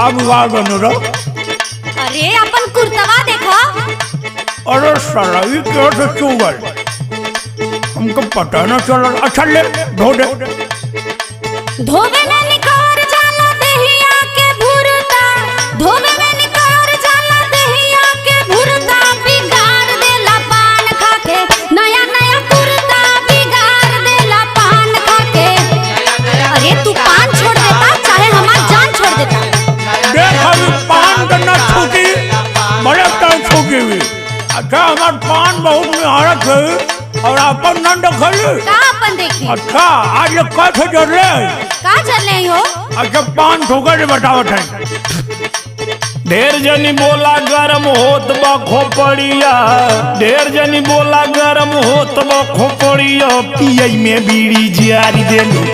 का विवाह बनो रो? अरे अपन कुर्तवा देखो। अरे साला ये क्या से चुगल? हमको पता न चला। अच्छा ले धो दे। धोबे में निकोर जाला देहिया के भुरता, धोबे में निकोर जाला देहिया के भुरता, बिगाड़ देला पान खाके नया नया कुर्ता, बिगाड़ देला पान खाके। अरे तू पान छोड़ देता चाहे हमार जान छोड़ देता। देख अभी पान का न छूटी, बड़े टाइम छूटी हुई। अच्छा हमार पान बहुत निहारत है और अपन न देखली। का अपन देखी? अच्छा आज ये कैसे जर ले? का चल रही हो? अच्छा पान ठोकर के बतावत है। ढेर जनी बोला गरम होत बा खोपड़िया, ढेर जनी बोला गरम होत बा खोपड़िया, पियई में बीड़ी जारी देलू।